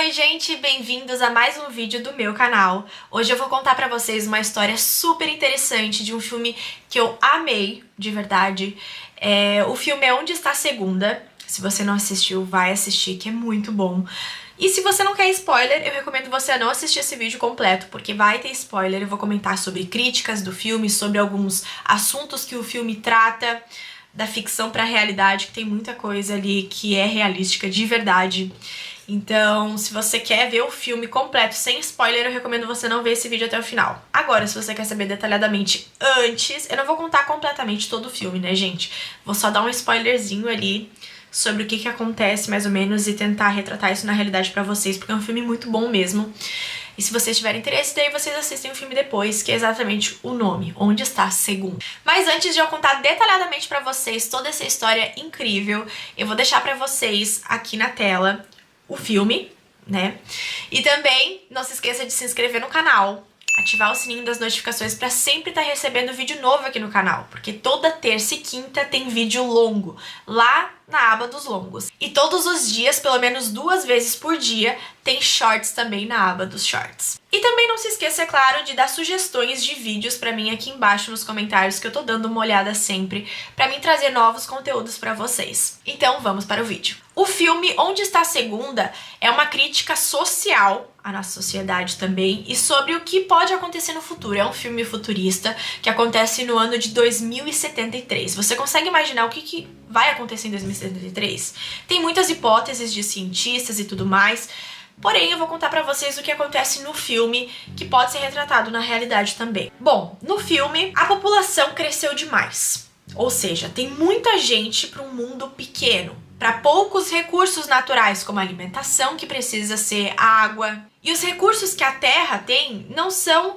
Oi gente, bem-vindos a mais um vídeo do meu canal. Hoje eu vou contar pra vocês uma história super interessante de um filme que eu amei, de verdade. O filme é Onde Está a Segunda. Se você não assistiu, vai assistir, que é muito bom. E se você não quer spoiler, eu recomendo você não assistir esse vídeo completo, porque vai ter spoiler. Eu vou comentar sobre críticas do filme, sobre alguns assuntos que o filme trata, da ficção pra realidade, que tem muita coisa ali que é realística de verdade. Então, se você quer ver o filme completo sem spoiler, eu recomendo você não ver esse vídeo até o final. Agora, se você quer saber detalhadamente antes, eu não vou contar completamente todo o filme, né, gente? Vou só dar um spoilerzinho ali sobre o que acontece, mais ou menos, e tentar retratar isso na realidade pra vocês, porque é um filme muito bom mesmo. E se vocês tiverem interesse, daí vocês assistem o filme depois, que é exatamente o nome, Onde Está a Segunda. Mas antes de eu contar detalhadamente pra vocês toda essa história incrível, eu vou deixar pra vocês aqui na tela o filme, né? E também não se esqueça de se inscrever no canal, ativar o sininho das notificações pra sempre estar recebendo vídeo novo aqui no canal, porque toda terça e quinta tem vídeo longo lá na aba dos longos. E todos os dias, pelo menos 2 vezes por dia, tem shorts também na aba dos shorts. E também não se esqueça, é claro, de dar sugestões de vídeos pra mim aqui embaixo nos comentários, que eu tô dando uma olhada sempre pra mim trazer novos conteúdos pra vocês. Então vamos para o vídeo. O filme Onde Está a Segunda é uma crítica social à nossa sociedade também e sobre o que pode acontecer no futuro. É um filme futurista que acontece no ano de 2073. Você consegue imaginar o que vai acontecer em 2073? Tem muitas hipóteses de cientistas e tudo mais, porém eu vou contar pra vocês o que acontece no filme, que pode ser retratado na realidade também. Bom, no filme a população cresceu demais, ou seja, tem muita gente para um mundo pequeno, para poucos recursos naturais, como alimentação, que precisa ser água, e os recursos que a Terra tem não são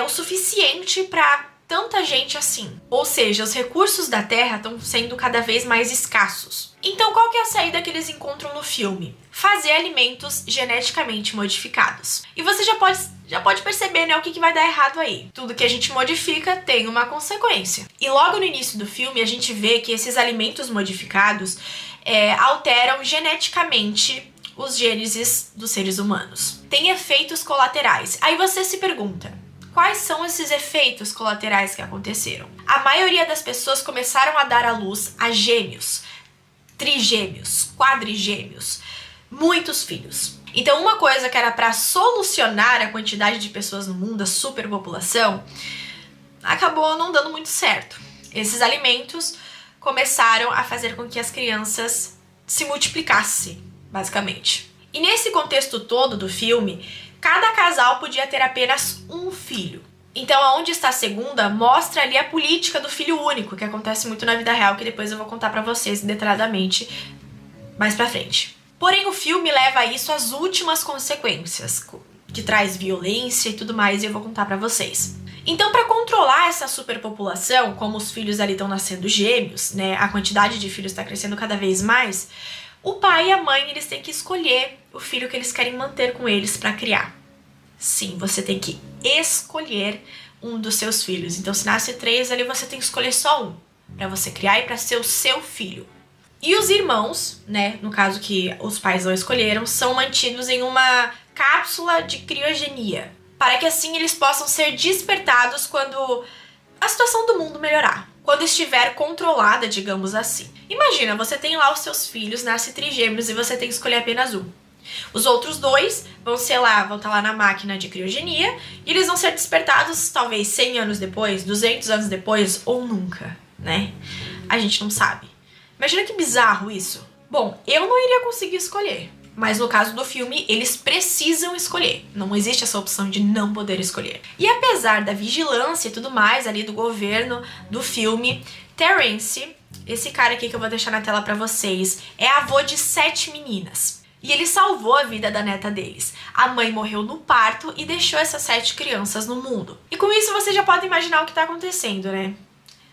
o suficiente para tanta gente assim. Ou seja, os recursos da Terra estão sendo cada vez mais escassos. Então qual que é a saída que eles encontram no filme? Fazer alimentos geneticamente modificados. E você já pode perceber, né, o que vai dar errado aí. Tudo que a gente modifica tem uma consequência. E logo no início do filme a gente vê que esses alimentos modificados alteram geneticamente os genes dos seres humanos. Tem efeitos colaterais. Aí você se pergunta, quais são esses efeitos colaterais que aconteceram? A maioria das pessoas começaram a dar à luz a gêmeos, trigêmeos, quadrigêmeos, muitos filhos. Então uma coisa que era para solucionar a quantidade de pessoas no mundo, a superpopulação, acabou não dando muito certo. Esses alimentos começaram a fazer com que as crianças se multiplicassem, basicamente. E nesse contexto todo do filme, cada casal podia ter apenas um filho. Então, Onde Está a Segunda mostra ali a política do filho único, que acontece muito na vida real, que depois eu vou contar pra vocês detalhadamente mais pra frente. Porém, o filme leva a isso às últimas consequências, que traz violência e tudo mais, e eu vou contar pra vocês. Então, para controlar essa superpopulação, como os filhos ali estão nascendo gêmeos, né, a quantidade de filhos está crescendo cada vez mais, o pai e a mãe, eles têm que escolher o filho que eles querem manter com eles para criar. Sim, você tem que escolher um dos seus filhos. Então, se nasce 3 ali, você tem que escolher só um para você criar e para ser o seu filho. E os irmãos, né, no caso que os pais não escolheram, são mantidos em uma cápsula de criogenia, para que assim eles possam ser despertados quando a situação do mundo melhorar, quando estiver controlada, digamos assim. Imagina, você tem lá os seus filhos, nasce trigêmeos e você tem que escolher apenas um. Os outros 2 vão estar lá na máquina de criogenia e eles vão ser despertados talvez 100 anos depois, 200 anos depois ou nunca, né? A gente não sabe. Imagina que bizarro isso. Bom, eu não iria conseguir escolher, mas no caso do filme, eles precisam escolher. Não existe essa opção de não poder escolher. E apesar da vigilância e tudo mais ali do governo do filme, Terence, esse cara aqui que eu vou deixar na tela pra vocês, é avô de 7 meninas. E ele salvou a vida da neta deles. A mãe morreu no parto e deixou essas 7 crianças no mundo. E com isso você já pode imaginar o que tá acontecendo, né?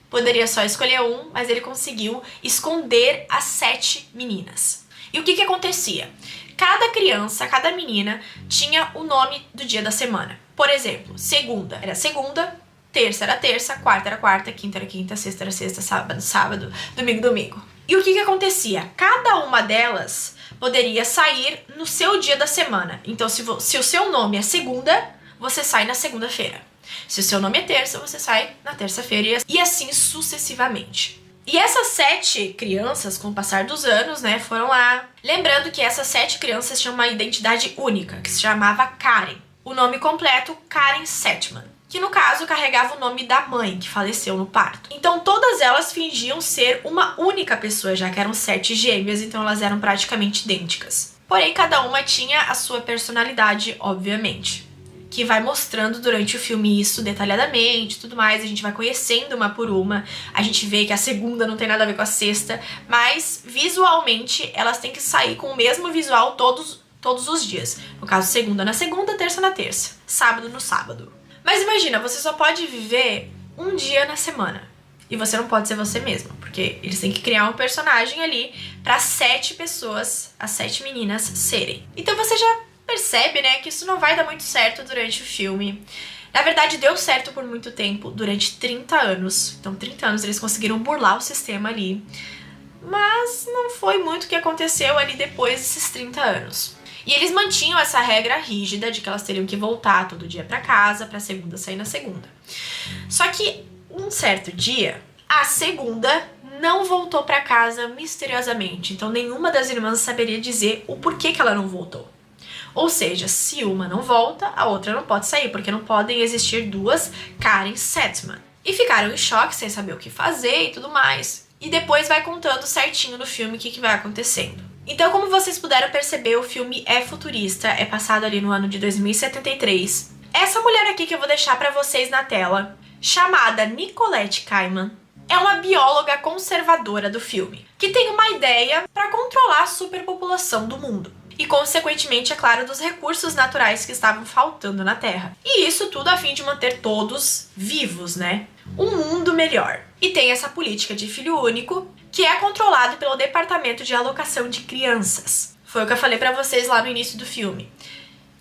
Poderia só escolher um, mas ele conseguiu esconder as 7 meninas. E o que acontecia? Cada criança, cada menina tinha o nome do dia da semana. Por exemplo, segunda era segunda, terça era terça, quarta era quarta, quinta era quinta, sexta era sexta, sábado, sábado, domingo, domingo. E o que acontecia? Cada uma delas poderia sair no seu dia da semana. Então, se o seu nome é segunda, você sai na segunda-feira. Se o seu nome é terça, você sai na terça-feira e assim sucessivamente. E essas 7 crianças, com o passar dos anos, né, foram lá. Lembrando que essas 7 crianças tinham uma identidade única, que se chamava Karen. O nome completo, Karen Setman, que no caso carregava o nome da mãe, que faleceu no parto. Então todas elas fingiam ser uma única pessoa, já que eram 7 gêmeas, então elas eram praticamente idênticas. Porém, cada uma tinha a sua personalidade, obviamente, que vai mostrando durante o filme isso detalhadamente, tudo mais, a gente vai conhecendo uma por uma, a gente vê que a segunda não tem nada a ver com a sexta, mas visualmente elas têm que sair com o mesmo visual todos os dias. No caso, segunda na segunda, terça na terça, sábado no sábado. Mas imagina, você só pode viver um dia na semana, e você não pode ser você mesma, porque eles têm que criar um personagem ali para 7 pessoas, as 7 meninas, serem. Então você já percebe, né, que isso não vai dar muito certo durante o filme. Na verdade, deu certo por muito tempo, durante 30 anos. Então, 30 anos eles conseguiram burlar o sistema ali. Mas não foi muito o que aconteceu ali depois desses 30 anos. E eles mantinham essa regra rígida de que elas teriam que voltar todo dia pra casa, pra segunda sair na segunda. Só que, um certo dia, a segunda não voltou pra casa misteriosamente. Então, nenhuma das irmãs saberia dizer o porquê que ela não voltou. Ou seja, se uma não volta, a outra não pode sair, porque não podem existir 2 Karen Setman. E ficaram em choque, sem saber o que fazer e tudo mais. E depois vai contando certinho no filme o que vai acontecendo. Então, como vocês puderam perceber, o filme é futurista, é passado ali no ano de 2073. Essa mulher aqui que eu vou deixar pra vocês na tela, chamada Nicolette Kaiman, é uma bióloga conservadora do filme, que tem uma ideia para controlar a superpopulação do mundo. E, consequentemente, é claro, dos recursos naturais que estavam faltando na Terra. E isso tudo a fim de manter todos vivos, né? Um mundo melhor. E tem essa política de filho único, que é controlado pelo Departamento de Alocação de Crianças. Foi o que eu falei pra vocês lá no início do filme.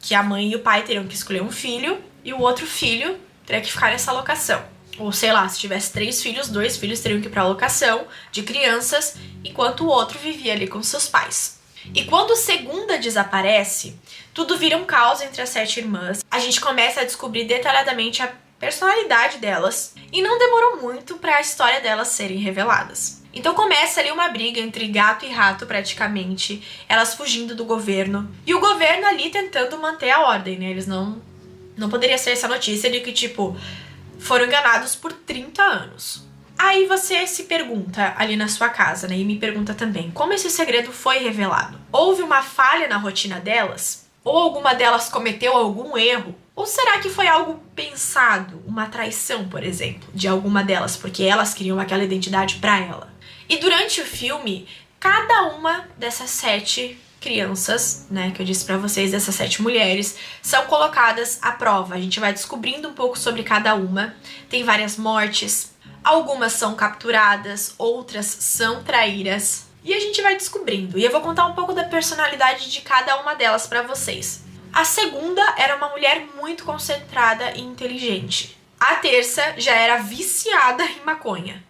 Que a mãe e o pai teriam que escolher um filho, e o outro filho teria que ficar nessa alocação. Ou sei lá, se tivesse 3 filhos, 2 filhos teriam que ir pra alocação de crianças, enquanto o outro vivia ali com seus pais. E quando segunda desaparece, tudo vira um caos entre as 7 irmãs. A gente começa a descobrir detalhadamente a personalidade delas e não demorou muito para a história delas serem reveladas. Então começa ali uma briga entre gato e rato praticamente, elas fugindo do governo e o governo ali tentando manter a ordem, né? Eles não poderia ser essa notícia de que tipo foram enganados por 30 anos. Aí você se pergunta ali na sua casa, né, e me pergunta também, como esse segredo foi revelado? Houve uma falha na rotina delas? Ou alguma delas cometeu algum erro? Ou será que foi algo pensado, uma traição, por exemplo, de alguma delas, porque elas queriam aquela identidade pra ela? E durante o filme, cada uma dessas 7 crianças, né, que eu disse pra vocês, dessas 7 mulheres, são colocadas à prova. A gente vai descobrindo um pouco sobre cada uma. Tem várias mortes. Algumas são capturadas, outras são traíras. E a gente vai descobrindo. E eu vou contar um pouco da personalidade de cada uma delas pra vocês. A segunda era uma mulher muito concentrada e inteligente. A terça já era viciada em maconha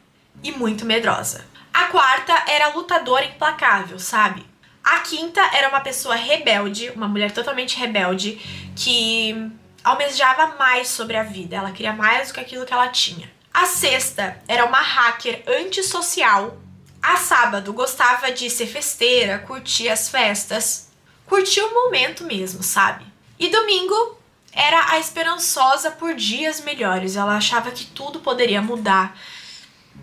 e muito medrosa. A quarta era lutadora implacável, sabe? A quinta era uma pessoa rebelde, uma mulher totalmente rebelde, que almejava mais sobre a vida. Ela queria mais do que aquilo que ela tinha. A sexta era uma hacker antissocial. A sábado gostava de ser festeira, curtir as festas, curtir o momento mesmo, sabe? E domingo era a esperançosa por dias melhores. Ela achava que tudo poderia mudar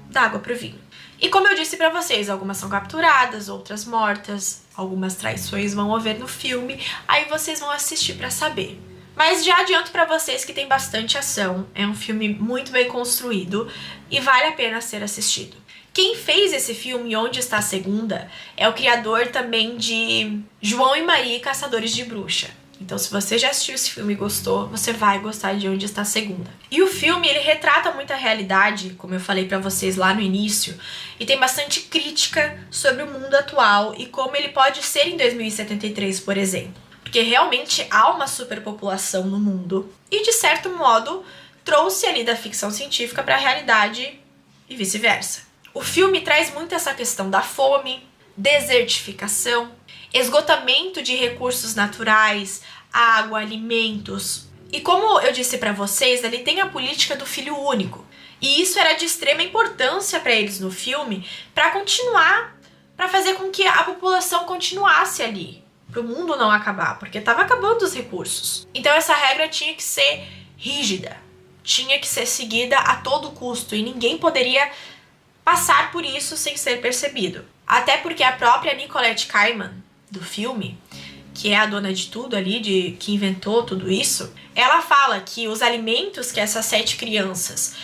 da água pro vinho. E como eu disse pra vocês, algumas são capturadas, outras mortas, algumas traições vão haver no filme, aí vocês vão assistir pra saber. Mas já adianto pra vocês que tem bastante ação, é um filme muito bem construído e vale a pena ser assistido. Quem fez esse filme, Onde Está a Segunda, é o criador também de João e Maria, Caçadores de Bruxa. Então, se você já assistiu esse filme e gostou, você vai gostar de Onde Está a Segunda. E o filme, ele retrata muita realidade, como eu falei pra vocês lá no início, e tem bastante crítica sobre o mundo atual e como ele pode ser em 2073, por exemplo. Porque realmente há uma superpopulação no mundo e, de certo modo, trouxe ali da ficção científica para a realidade e vice-versa. O filme traz muito essa questão da fome, desertificação. esgotamento de recursos naturais, água, alimentos. E como eu disse pra vocês, ele tem a política do filho único. E isso era de extrema importância para eles no filme, para continuar, para fazer com que a população continuasse ali, para o mundo não acabar, porque estava acabando os recursos. Então essa regra tinha que ser rígida, tinha que ser seguida a todo custo e ninguém poderia passar por isso sem ser percebido. Até porque a própria Nicolette Kidman do filme, que é a dona de tudo ali, que inventou tudo isso, ela fala que os alimentos que essas 7 crianças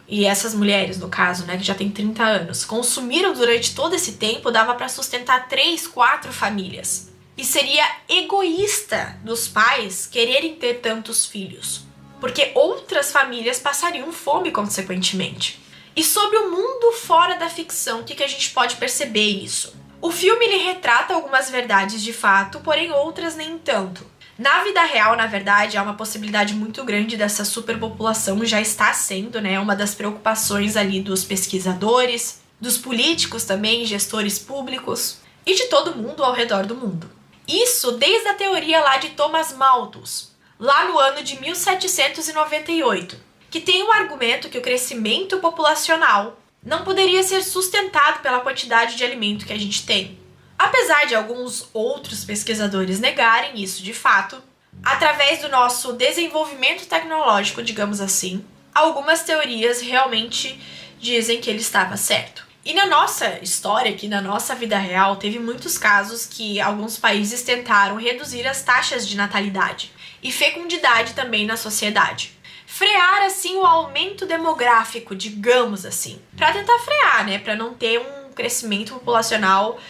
e essas mulheres, no caso, né, que já tem 30 anos, consumiram durante todo esse tempo, dava para sustentar 3, 4 famílias. E seria egoísta dos pais quererem ter tantos filhos, porque outras famílias passariam fome consequentemente. E sobre o mundo fora da ficção, o que a gente pode perceber isso? O filme ele retrata algumas verdades de fato, porém outras nem tanto. Na vida real, na verdade, há uma possibilidade muito grande dessa superpopulação, já está sendo, né, uma das preocupações ali dos pesquisadores, dos políticos também, gestores públicos e de todo mundo ao redor do mundo. Isso desde a teoria lá de Thomas Malthus, lá no ano de 1798, que tem um argumento que o crescimento populacional não poderia ser sustentado pela quantidade de alimento que a gente tem. Apesar de alguns outros pesquisadores negarem isso de fato, através do nosso desenvolvimento tecnológico, digamos assim, algumas teorias realmente dizem que ele estava certo. E na nossa história, aqui na nossa vida real, teve muitos casos que alguns países tentaram reduzir as taxas de natalidade e fecundidade também na sociedade. Frear, assim, o aumento demográfico, digamos assim, para tentar frear, né, para não ter um crescimento populacional.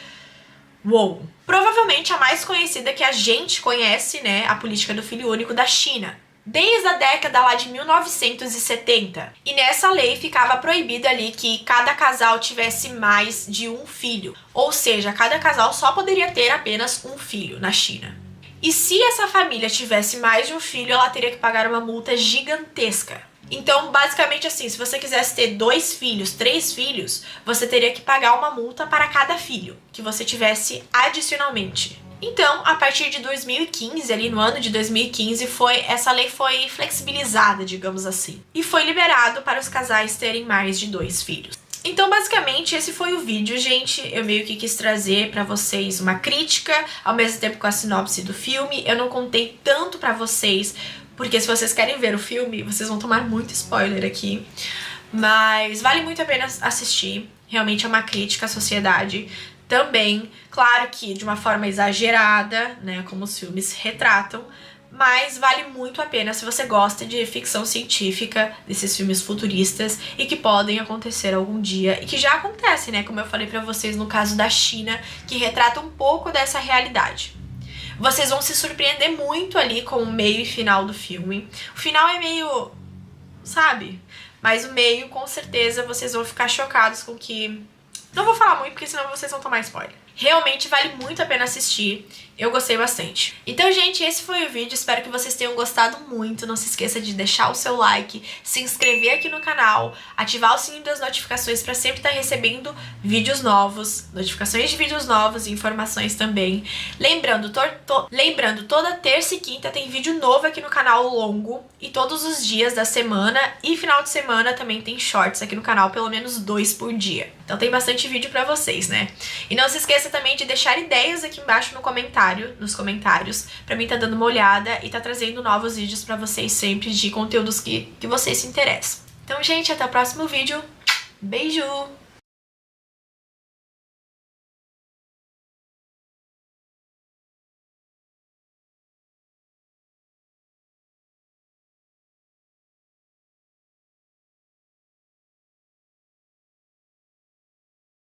Uou! Provavelmente a mais conhecida que a gente conhece, né, a política do filho único da China, desde a década lá de 1970. E nessa lei ficava proibido ali que cada casal tivesse mais de um filho. Ou seja, cada casal só poderia ter apenas um filho na China. E se essa família tivesse mais de um filho, ela teria que pagar uma multa gigantesca. Então, basicamente assim, se você quisesse ter 2 filhos, 3 filhos, você teria que pagar uma multa para cada filho que você tivesse adicionalmente. Então, a partir de 2015, ali no ano de 2015, essa lei foi flexibilizada, digamos assim. E foi liberado para os casais terem mais de 2 filhos. Então, basicamente, esse foi o vídeo, gente. Eu meio que quis trazer pra vocês uma crítica, ao mesmo tempo com a sinopse do filme. Eu não contei tanto pra vocês, porque se vocês querem ver o filme, vocês vão tomar muito spoiler aqui. Mas vale muito a pena assistir. Realmente é uma crítica à sociedade também. Claro que de uma forma exagerada, né, como os filmes retratam. Mas vale muito a pena se você gosta de ficção científica, desses filmes futuristas e que podem acontecer algum dia e que já acontecem, né? Como eu falei pra vocês no caso da China, que retrata um pouco dessa realidade. Vocês vão se surpreender muito ali com o meio e final do filme. O final é meio, sabe? Mas o meio, com certeza, vocês vão ficar chocados com que... Não vou falar muito porque senão vocês vão tomar spoiler. Realmente vale muito a pena assistir. Eu gostei bastante. Então, gente, esse foi o vídeo. Espero que vocês tenham gostado muito. Não se esqueça de deixar o seu like, se inscrever aqui no canal, ativar o sininho das notificações para sempre estar recebendo vídeos novos, notificações de vídeos novos e informações também. Lembrando, toda terça e quinta tem vídeo novo aqui no canal longo e todos os dias da semana e final de semana também tem shorts aqui no canal, pelo menos 2 por dia. Então tem bastante vídeo pra vocês, né? E não se esqueça também de deixar ideias aqui embaixo nos comentários, pra mim tá dando uma olhada e tá trazendo novos vídeos pra vocês sempre de conteúdos que vocês se interessam. Então, gente, até o próximo vídeo. Beijo!